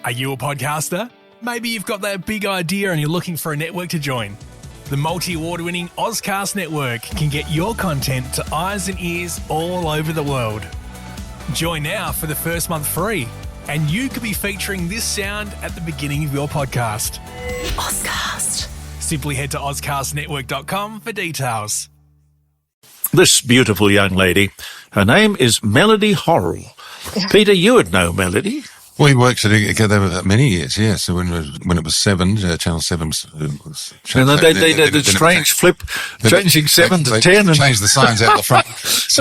Are you a podcaster? Maybe you've got that big idea and you're looking for a network to join. The multi-award-winning Ozcast Network can get your content to eyes and ears all over the world. Join now for the first month free, and you could be featuring this sound at the beginning of your podcast. Ozcast. Simply head to ozcastnetwork.com for details. This beautiful young lady, her name is Melody Horrill. Peter, you would know Melody. We worked together many years, yes. So when it was 7, Channel 7 was... And they did the strange flip, changing 7 to 10. They changed the signs out the front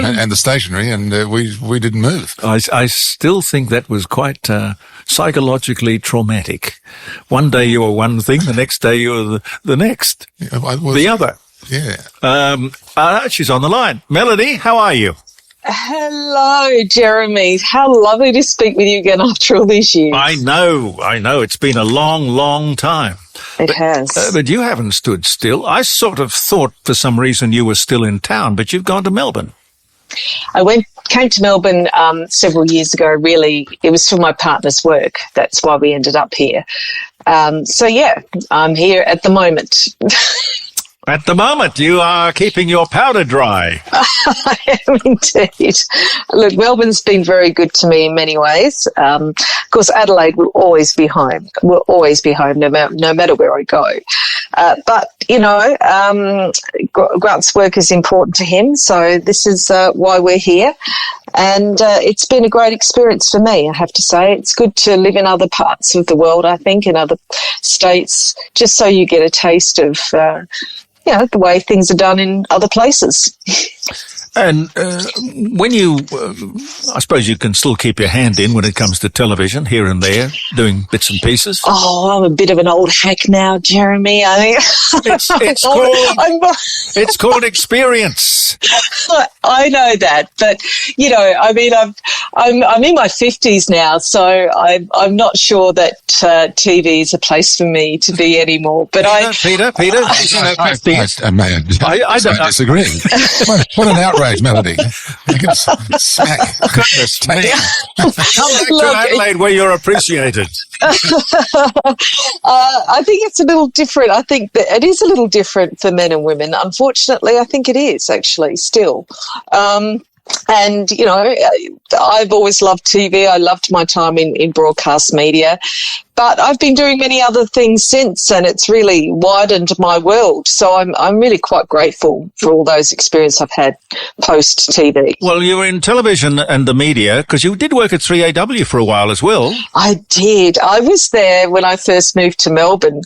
and the stationery, and we didn't move. I still think that was quite psychologically traumatic. One day you were one thing, the next day you were the next, the other. Yeah. She's on the line. Melody, how are you? Hello, Jeremy. How lovely to speak with you again after all these years. I know. It's been a long, long time. It has. But you haven't stood still. I sort of thought for some reason you were still in town, but you've gone to Melbourne. I came to Melbourne several years ago, really. It was for my partner's work. That's why we ended up here. I'm here at the moment. At the moment, you are keeping your powder dry. I am indeed. Look, Melbourne's been very good to me in many ways. Of course, Adelaide will always be home. Will always be home no matter where I go. But, Grant's work is important to him, so this is why we're here. And it's been a great experience for me, I have to say. It's good to live in other parts of the world, I think, in other states, just so you get a taste of the way things are done in other places. And when you, I suppose you can still keep your hand in when it comes to television, here and there, doing bits and pieces. Oh, I'm a bit of an old hack now, Jeremy. I mean, it's called experience. I know that, but I'm in my 50s now, so I'm not sure that TV is a place for me to be anymore. But Peter, I don't disagree. What an outrage, Melody! You can smack. Goodness me! Come back to Adelaide where you're appreciated. I think it's a little different. I think that it is a little different for men and women. Unfortunately, I think it is actually still. And, I've always loved TV. I loved my time in broadcast media. But I've been doing many other things since, and it's really widened my world. So I'm really quite grateful for all those experiences I've had post-TV. Well, you were in television and the media because you did work at 3AW for a while as well. I did. I was there when I first moved to Melbourne,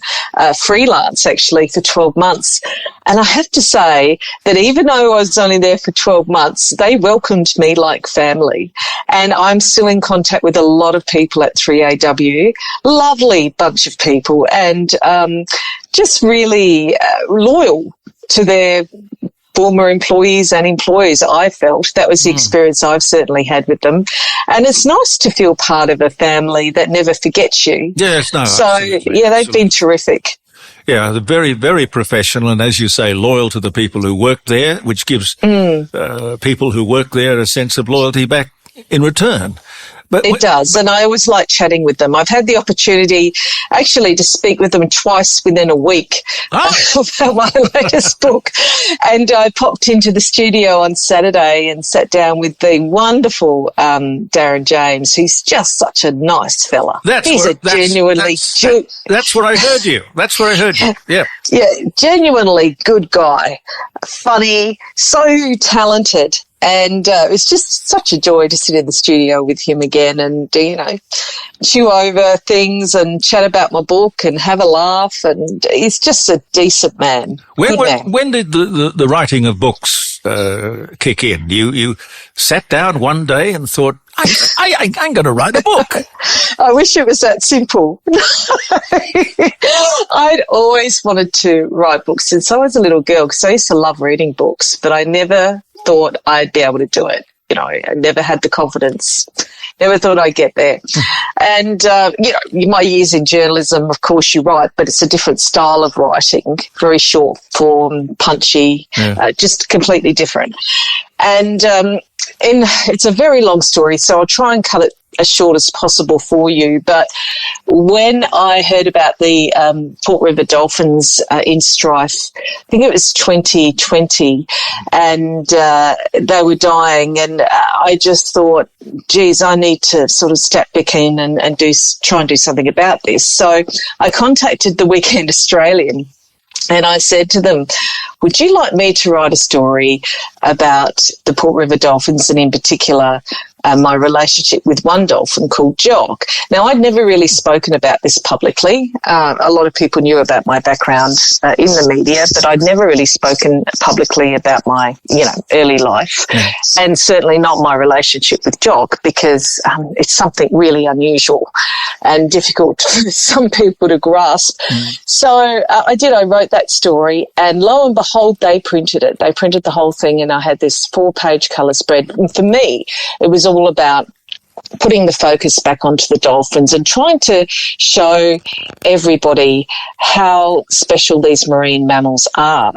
freelance actually, for 12 months. And I have to say that even though I was only there for 12 months, they welcomed me like family. And I'm still in contact with a lot of people at 3AW. Lovely bunch of people, and just really loyal to their former employees and employers. I felt that was the experience I've certainly had with them, and it's nice to feel part of a family that never forgets you. Yes, no. So they've been terrific. Yeah, they're very, very professional, and as you say, loyal to the people who work there, which gives people who work there a sense of loyalty back in return. But it does, and I always like chatting with them. I've had the opportunity actually to speak with them twice within a week about my latest book. And I popped into the studio on Saturday and sat down with the wonderful Darren James, who's just such a nice fella. That's where I heard you. That's where I heard you. Yeah. Yeah, genuinely good guy, funny, so talented. And it was just such a joy to sit in the studio with him again and, chew over things and chat about my book and have a laugh. And he's just a decent man. When did the writing of books kick in? You sat down one day and thought, I'm going to write a book. I wish it was that simple. I'd always wanted to write books since I was a little girl because I used to love reading books, but I never thought I'd be able to do it. I never had the confidence. Never thought I'd get there. And, my years in journalism, of course, you write, but it's a different style of writing, very short form, punchy, just completely different. And it's a very long story, so I'll try and cut it as short as possible for you. But when I heard about the Port River Dolphins in strife, I think it was 2020, and they were dying, and I just thought, geez, I need to sort of step back in and try and do something about this. So I contacted the Weekend Australian, and I said to them, would you like me to write a story about the Port River Dolphins, and in particular my relationship with one dolphin called Jock? Now, I'd never really spoken about this publicly. A lot of people knew about my background in the media, but I'd never really spoken publicly about my, early life, and certainly not my relationship with Jock, because it's something really unusual and difficult for some people to grasp. So I wrote that story, and lo and behold, they printed it. They printed the whole thing, and I had this 4-page colour spread. And for me, it was all about putting the focus back onto the dolphins and trying to show everybody how special these marine mammals are.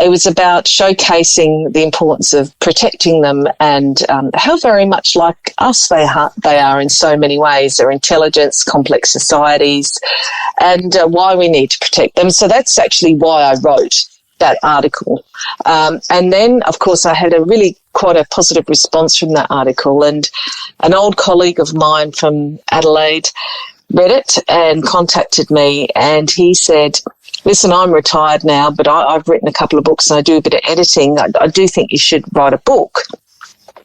It was about showcasing the importance of protecting them, and how very much like us they are in so many ways. Their intelligence, complex societies, and why we need to protect them. So that's actually why I wrote that article. And then, of course, I had quite a positive response from that article, and an old colleague of mine from Adelaide read it and contacted me, and he said, listen, I'm retired now, but I've written a couple of books and I do a bit of editing. I do think you should write a book.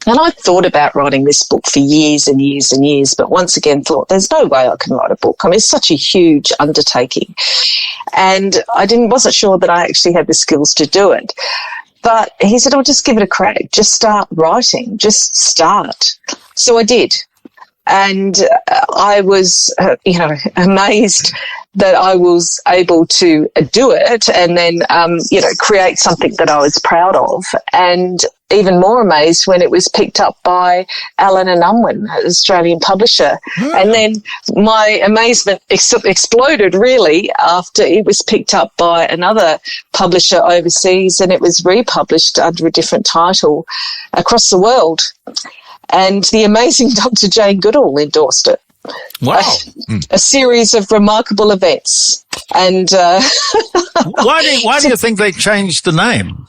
And I thought about writing this book for years and years and years, but once again thought, there's no way I can write a book. I mean, it's such a huge undertaking. And I wasn't sure that I actually had the skills to do it. But he said, just give it a crack. Just start writing. Just start. So I did. And I was, amazed that I was able to do it, and then, create something that I was proud of. And even more amazed when it was picked up by Allen and Unwin, an Australian publisher. And then my amazement exploded really after it was picked up by another publisher overseas, and it was republished under a different title across the world. And the amazing Dr. Jane Goodall endorsed it. Wow. A series of remarkable events. And why do you think they changed the name?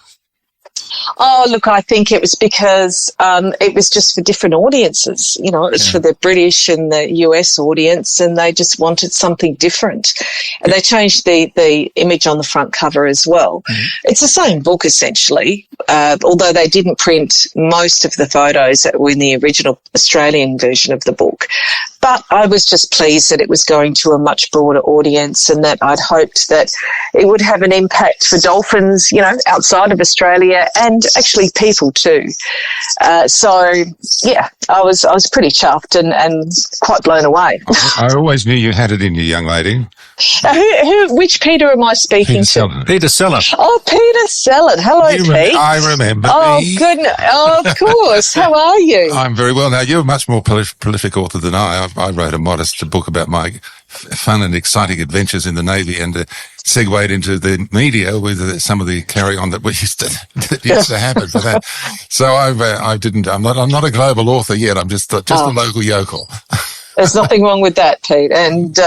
Oh, look, I think it was because it was just for different audiences. It was for the British and the US audience, and they just wanted something different. And they changed the image on the front cover as well. It's the same book, essentially, although they didn't print most of the photos that were in the original Australian version of the book. But I was just pleased that it was going to a much broader audience, and that I'd hoped that it would have an impact for dolphins, outside of Australia, and actually people too. So, yeah, I was pretty chuffed and quite blown away. I always knew you had it in you, young lady. Which Peter am I speaking to? Peter Sellen. Oh, Peter Sellen. Hello, Pete. I remember me. Goodness. Oh, of course. How are you? I'm very well. Now, you're a much more prolific author than I. I wrote a modest book about my fun and exciting adventures in the Navy, and segued into the media with some of the carry-on that used to happen for that. So I'm not a global author yet. I'm just a local yokel. There's nothing wrong with that, Pete. And,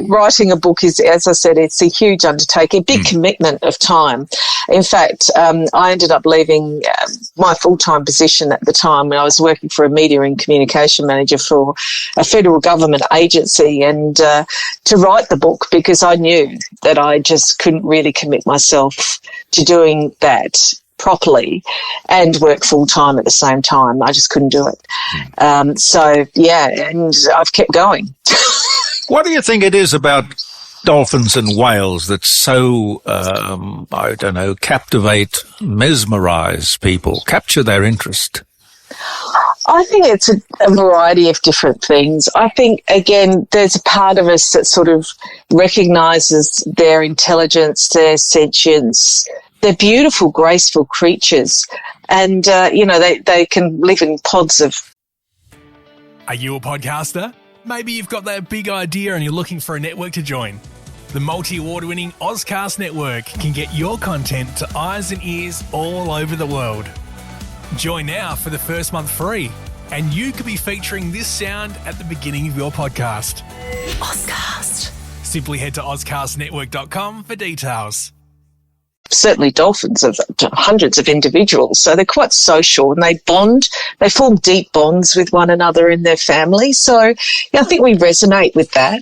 writing a book is, as I said, it's a huge undertaking, a big commitment of time. In fact, I ended up leaving my full-time position at the time when I was working for a media and communication manager for a federal government agency, and to write the book, because I knew that I just couldn't really commit myself to doing that properly and work full-time at the same time. I just couldn't do it. So, yeah, and I've kept going. What do you think it is about dolphins and whales that so, captivate, mesmerize people, capture their interest? I think it's a variety of different things. I think, again, there's a part of us that sort of recognises their intelligence, their sentience. They're beautiful, graceful creatures, and, they can live in pods of... Are you a podcaster? Maybe you've got that big idea and you're looking for a network to join. The multi-award-winning Ozcast network can get your content to eyes and ears all over the world. Join now for the first month free. and you could be featuring this sound at the beginning of your podcast. Ozcast. Simply head to ozcastnetwork.com for details. Certainly dolphins of hundreds of individuals, so they're quite social and they bond. They form deep bonds with one another in their family. So I think we resonate with that.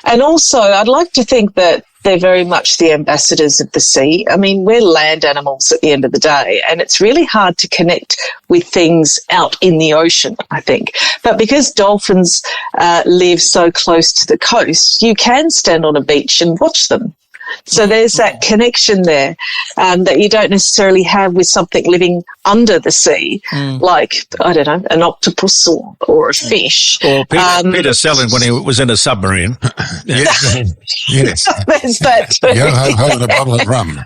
And also, I'd like to think that they're very much the ambassadors of the sea. I mean, we're land animals at the end of the day, and it's really hard to connect with things out in the ocean, I think. But because dolphins live so close to the coast, you can stand on a beach and watch them. So there's that connection there that you don't necessarily have with something living under the sea, like, I don't know, an octopus or a fish. Or Peter Sellen when he was in a submarine. Yes. Yes. There's that too. Yo-ho-ho and a bottle of rum.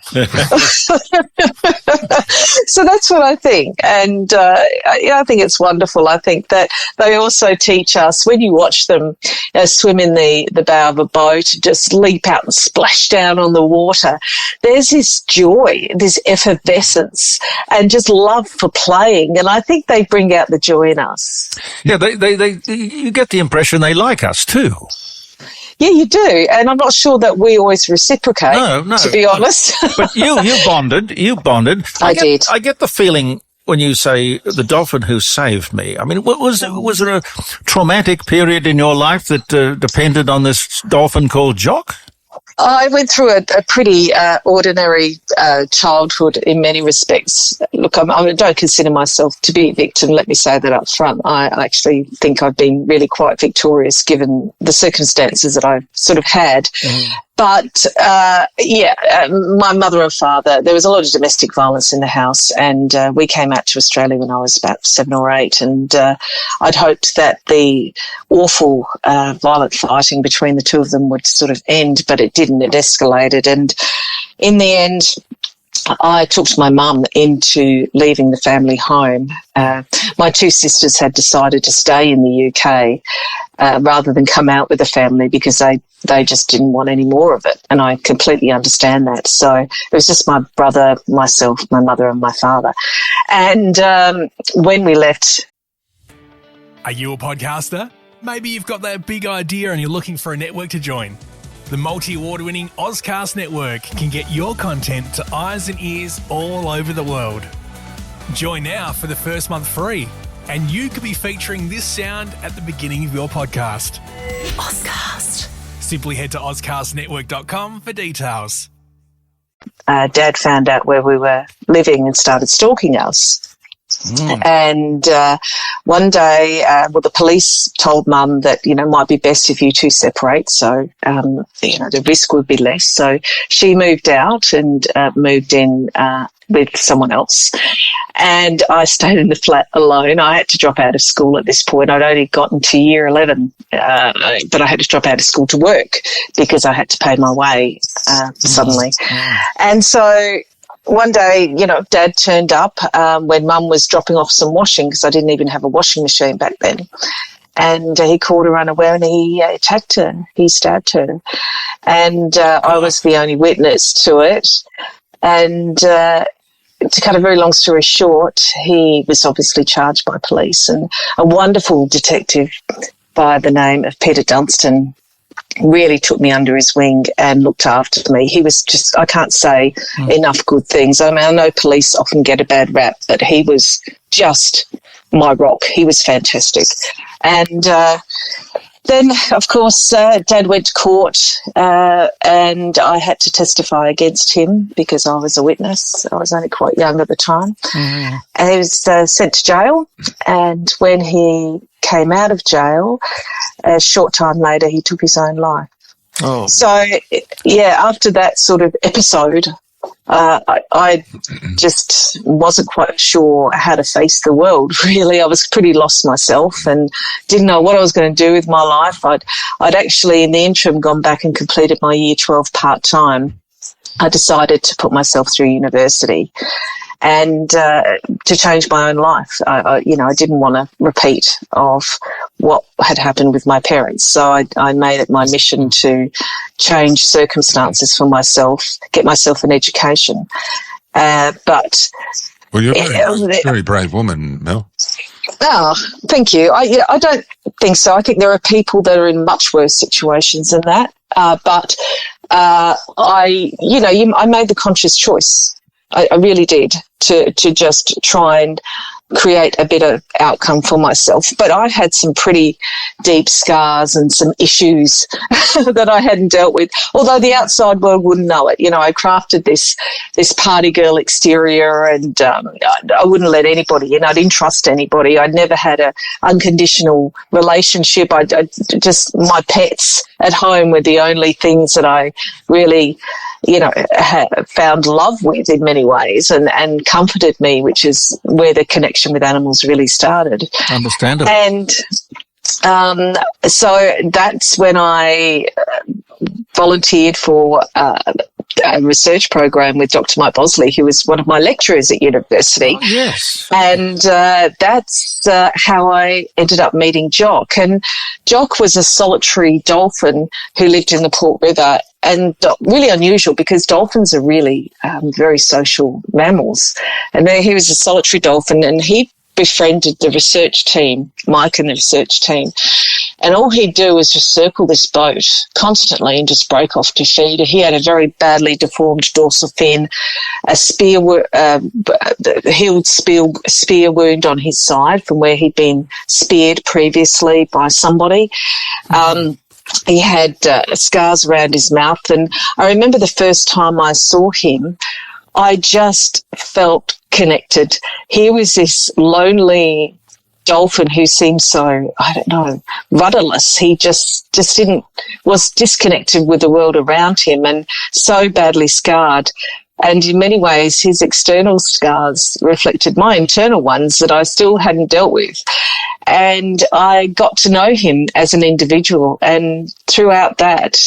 So that's what I think. And I think it's wonderful. I think that they also teach us, when you watch them swim in the bow of a boat, just leap out and splash down on the water, there's this joy, this effervescence, and just love for playing. And I think they bring out the joy in us. Yeah, you get the impression they like us too. Yeah, you do. And I'm not sure that we always reciprocate, No, to be honest. But you bonded. I did. I get the feeling when you say the dolphin who saved me. I mean, was there a traumatic period in your life that depended on this dolphin called Jock? I went through a pretty ordinary childhood in many respects. Look, I don't consider myself to be a victim, let me say that up front. I actually think I've been really quite victorious given the circumstances that I've sort of had. Mm. But, my mother and father, there was a lot of domestic violence in the house, and we came out to Australia when I was about 7 or 8, and I'd hoped that the awful violent fighting between the two of them would sort of end, but it didn't. It escalated, and in the end, I talked my mum into leaving the family home. My two sisters had decided to stay in the UK rather than come out with the family because they just didn't want any more of it. And I completely understand that. So it was just my brother, myself, my mother and my father. And when we left... Are you a podcaster? Maybe you've got that big idea and you're looking for a network to join. The multi-award-winning Ozcast Network can get your content to eyes and ears all over the world. Join now for the first month free, and you could be featuring this sound at the beginning of your podcast. Ozcast. Simply head to ozcastnetwork.com for details. Dad found out where we were living and started stalking us. And one day, the police told Mum that, it might be best if you two separate, so, the risk would be less. So she moved out and moved in with someone else. And I stayed in the flat alone. I had to drop out of school at this point. I'd only gotten to year 11, but I had to drop out of school to work because I had to pay my way suddenly. And so... one day, Dad turned up when Mum was dropping off some washing because I didn't even have a washing machine back then. And he caught her unaware and he attacked her. He stabbed her. And I was the only witness to it. And to cut a very long story short, he was obviously charged by police. And a wonderful detective by the name of Peter Dunstan really took me under his wing and looked after me. He was just, I can't say enough good things. I mean, I know police often get a bad rap, but he was just my rock. He was fantastic. And then, of course, Dad went to court and I had to testify against him because I was a witness. I was only quite young at the time. Mm-hmm. And he was sent to jail. And when he came out of jail, a short time later, he took his own life. Oh. So, after that sort of episode, I just wasn't quite sure how to face the world, really. I was pretty lost myself and didn't know what I was going to do with my life. I'd actually, in the interim, gone back and completed my year 12 part-time. I decided to put myself through university and to change my own life. I didn't want a repeat of what had happened with my parents. So I made it my mission to change circumstances for myself, get myself an education. But well, you're a very brave woman, Mel. Oh, thank you. I don't think so. I think there are people that are in much worse situations than that. But I made the conscious choice. I really did to just try and create a better outcome for myself. But I had some pretty deep scars and some issues that I hadn't dealt with, although the outside world wouldn't know it. I crafted this party girl exterior, and I wouldn't let anybody in. I didn't trust anybody. I'd never had a unconditional relationship. I just, my pets at home were the only things that I really found love with in many ways and comforted me, which is where the connection with animals really started. Understandable. And so that's when I volunteered for a research program with Dr. Mike Bosley, who was one of my lecturers at university. Oh, yes. And that's how I ended up meeting Jock. And Jock was a solitary dolphin who lived in the Port River, and really unusual because dolphins are really very social mammals. And there he was a solitary dolphin, and he befriended the research team, Mike and the research team. And all he'd do was just circle this boat constantly and just break off to feed. He had a very badly deformed dorsal fin, a healed spear wound on his side from where he'd been speared previously by somebody. He had scars around his mouth. And I remember the first time I saw him, I just felt connected. He was this lonely dolphin who seemed so, I don't know, rudderless. He just was disconnected with the world around him and so badly scarred. And in many ways, his external scars reflected my internal ones that I still hadn't dealt with. And I got to know him as an individual. And throughout that,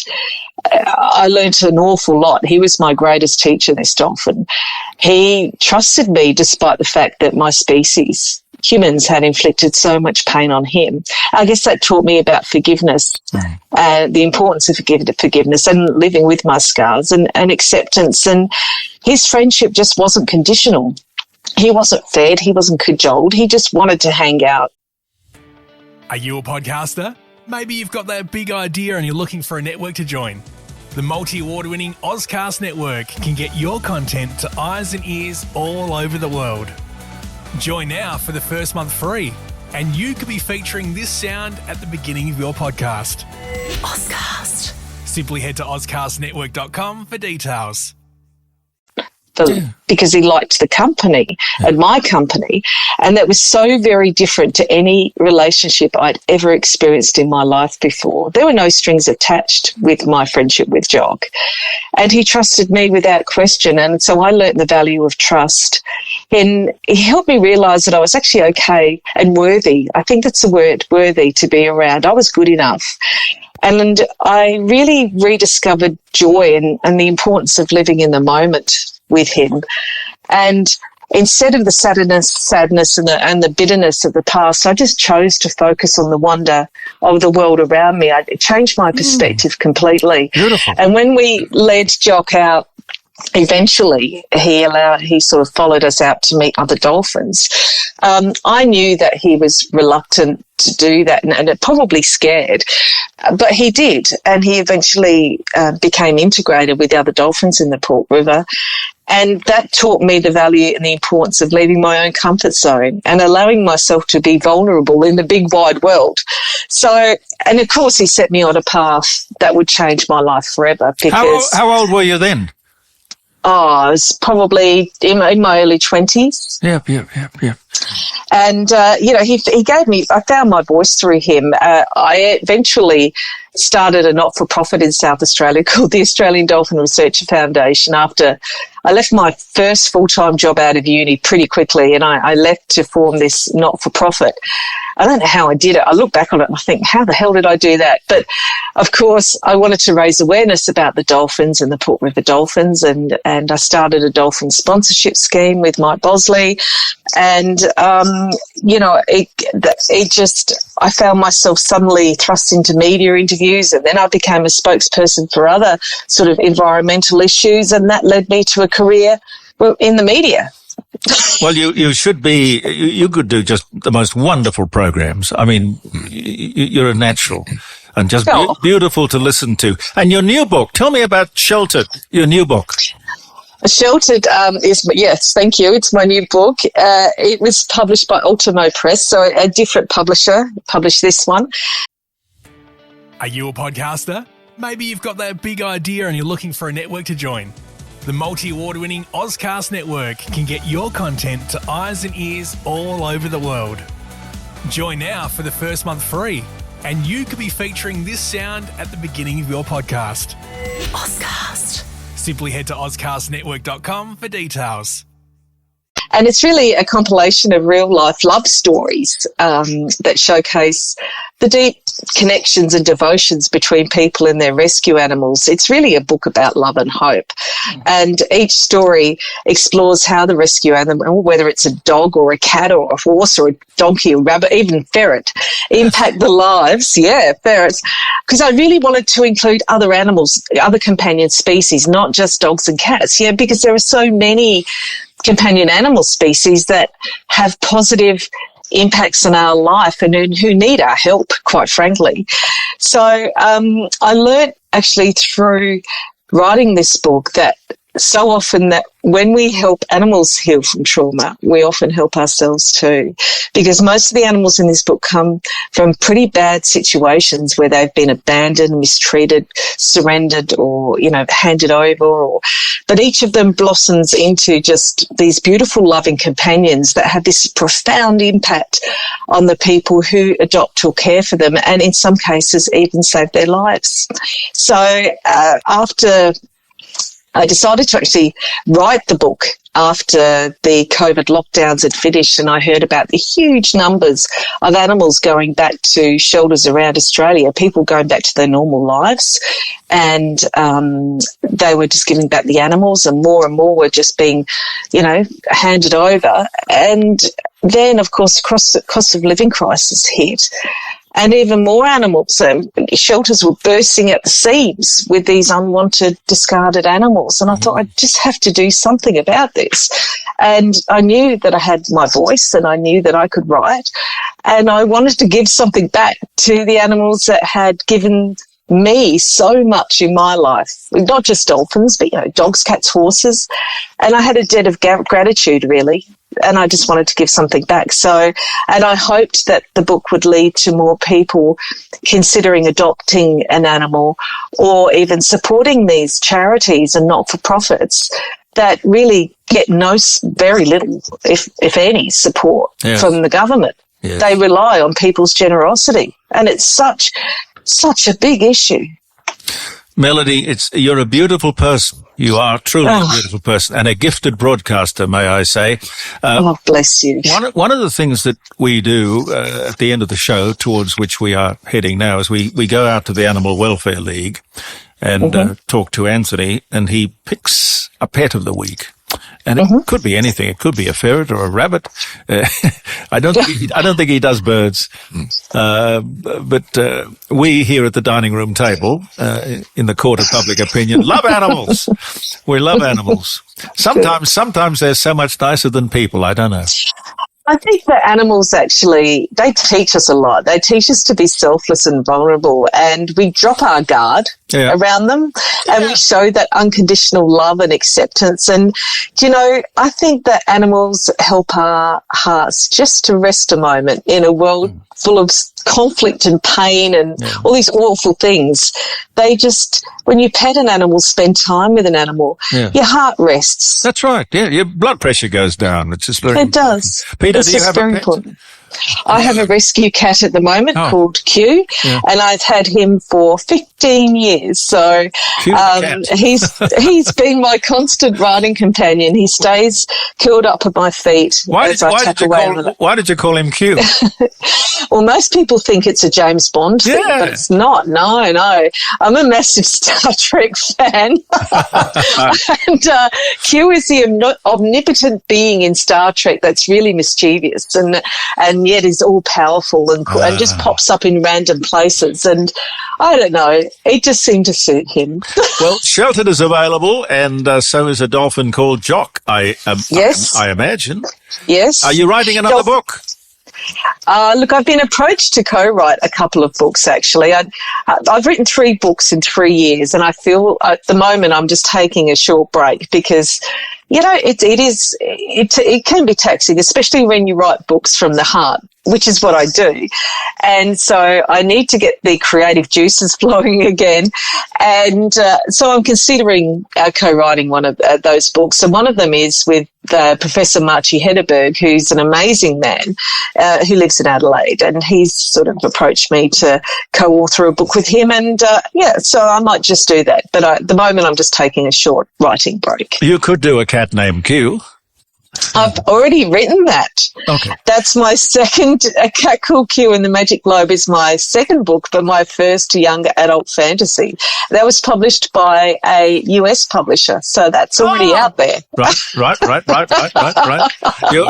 I learned an awful lot. He was my greatest teacher, this dolphin. He trusted me despite the fact that my species, humans, had inflicted so much pain on him. I guess that taught me about forgiveness, the importance of forgiveness and living with my scars and acceptance. And his friendship just wasn't conditional. He wasn't fed. He wasn't cajoled. He just wanted to hang out. Are you a podcaster? Maybe you've got that big idea and you're looking for a network to join. The multi-award-winning Ozcast network can get your content to eyes and ears all over the world. Join now for the first month free, and you could be featuring this sound at the beginning of your podcast. Ozcast. Simply head to ozcastnetwork.com for details. Because he liked the company and my company, and that was so very different to any relationship I'd ever experienced in my life before. There were no strings attached with my friendship with Jock, and he trusted me without question, and so I learnt the value of trust. And he helped me realise that I was actually okay and worthy. I think that's the word, worthy, to be around. I was good enough. And I really rediscovered joy and the importance of living in the moment with him. And instead of the sadness and the bitterness of the past, I just chose to focus on the wonder of the world around me. It changed my perspective completely. Beautiful. And when we led Jock out, eventually he sort of followed us out to meet other dolphins. I knew that he was reluctant to do that and probably scared, but he did, and he eventually became integrated with the other dolphins in the Port River. And that taught me the value and the importance of leaving my own comfort zone and allowing myself to be vulnerable in the big wide world. So, and of course he set me on a path that would change my life forever. Because How old were you then? I was probably in my early 20s. Yep. And, he gave me, I found my voice through him. I eventually started a not-for-profit in South Australia called the Australian Dolphin Research Foundation after I left my first full-time job out of uni pretty quickly, and I left to form this not-for-profit. I don't know how I did it. I look back on it and I think, how the hell did I do that? But, of course, I wanted to raise awareness about the dolphins and the Port River dolphins, and I started a dolphin sponsorship scheme with Mike Bosley. And, I found myself suddenly thrust into media interviews, and then I became a spokesperson for other sort of environmental issues, and that led me to a career in the media. Well, you should be, you could do just the most wonderful programs. I mean, you're a natural and just beautiful to listen to. And your new book, tell me about Sheltered, your new book. Sheltered yes, thank you. It's my new book. It was published by Ultimo Press, so a different publisher published this one. Are you a podcaster? Maybe you've got that big idea and you're looking for a network to join. The multi-award-winning Ozcast network can get your content to eyes and ears all over the world. Join now for the first month free, and you could be featuring this sound at the beginning of your podcast. Ozcast. Simply head to ozcastnetwork.com for details. And it's really a compilation of real-life love stories that showcase the deep connections and devotions between people and their rescue animals. It's really a book about love and hope. And each story explores how the rescue animal, whether it's a dog or a cat or a horse or a donkey or rabbit, even ferret, impact the lives, ferrets, because I really wanted to include other animals, other companion species, not just dogs and cats, because there are so many companion animal species that have positive impacts on our life and who need our help, quite frankly. So I learnt actually through writing this book that so often that when we help animals heal from trauma, we often help ourselves too, because most of the animals in this book come from pretty bad situations where they've been abandoned, mistreated, surrendered, or, handed over, but each of them blossoms into just these beautiful, loving companions that have this profound impact on the people who adopt or care for them, and in some cases even save their lives. So after I decided to actually write the book after the COVID lockdowns had finished, and I heard about the huge numbers of animals going back to shelters around Australia, people going back to their normal lives, and they were just giving back the animals, and more were just being, handed over. And then, of course, the cost of living crisis hit. And even more animals, shelters were bursting at the seams with these unwanted, discarded animals. And I thought, I just have to do something about this. And I knew that I had my voice and I knew that I could write. And I wanted to give something back to the animals that had given me so much in my life, not just dolphins, but, dogs, cats, horses. And I had a debt of gratitude, really. And I just wanted to give something back. So, and I hoped that the book would lead to more people considering adopting an animal or even supporting these charities and not-for-profits that really get very little, if any, support from the government. Yes. They rely on people's generosity. And it's such a big issue. Melody, you're a beautiful person. You are truly a beautiful person and a gifted broadcaster, may I say. Bless you. One of the things that we do at the end of the show, towards which we are heading now, is we go out to the Animal Welfare League and talk to Anthony, and he picks a pet of the week. And it could be anything. It could be a ferret or a rabbit. I don't think he does birds. But we here at the dining room table, in the court of public opinion, love animals. We love animals. Sometimes they're so much nicer than people. I don't know. I think that animals actually, they teach us a lot. They teach us to be selfless and vulnerable, and we drop our guard around them, and we show that unconditional love and acceptance. And, I think that animals help our hearts just to rest a moment in a world full of conflict and pain and all these awful things. They just, when you pet an animal, spend time with an animal, your heart rests. That's right. Yeah, your blood pressure goes down. It's just very It does. Peter, it's do you have very a pet? important. I have a rescue cat at the moment called Q, and I've had him for 15 years. So he's been my constant riding companion. He stays curled up at my feet as I tap away. Why did you call him Q? Well, most people think it's a James Bond thing, but it's not. No. I'm a massive Star Trek fan. And Q is the omnipotent being in Star Trek that's really mischievous and and yet is all powerful and just pops up in random places. And I don't know, it just seemed to suit him. Well, Shelton is available, and so is a dolphin called Jock, I imagine. Yes. Are you writing another book? Look, I've been approached to co-write a couple of books, actually. I've written 3 books in 3 years, and I feel at the moment I'm just taking a short break because, you know, it can be taxing, especially when you write books from the heart, which is what I do. And so I need to get the creative juices flowing again. And so I'm considering co-writing one of those books. And one of them is with Professor Marchie Hedderberg, who's an amazing man who lives in Adelaide. And he's sort of approached me to co-author a book with him. And so I might just do that. But at the moment, I'm just taking a short writing break. You could do a cat named Q. I've already written that. Okay. That's my second, A Cat Called Q and the Magic Globe is my second book, but my first young adult fantasy. That was published by a US publisher, so that's already out there. Oh. Right.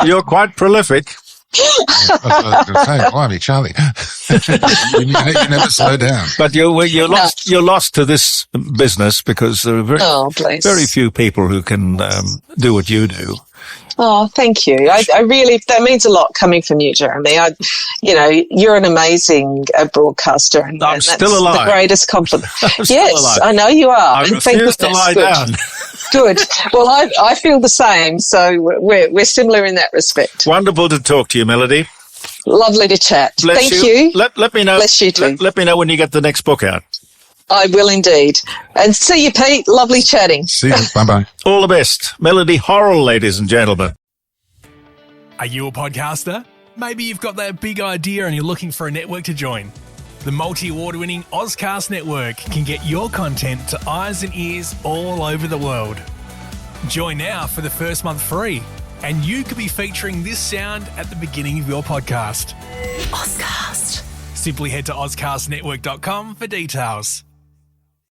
You're quite prolific. I was going to say, blimey, Charlie, you never slow down. But you're lost to this business because there are very few people who can do what you do. Oh, thank you. I really, that means a lot coming from you, Jeremy. You're an amazing broadcaster. And I'm still alive. The greatest compliment. Yes, alive. I know you are. I refuse to lie down. Good. Well, I feel the same. So we're similar in that respect. Wonderful to talk to you, Melody. Lovely to chat. Bless Thank you. Let me know. Bless you too. Let me know when you get the next book out. I will indeed. And see you, Pete. Lovely chatting. See you. Bye-bye. All the best. Melody Horrill, ladies and gentlemen. Are you a podcaster? Maybe you've got that big idea and you're looking for a network to join. The multi-award-winning Ozcast network can get your content to eyes and ears all over the world. Join now for the first month free, and you could be featuring this sound at the beginning of your podcast. Ozcast. Simply head to ozcastnetwork.com for details.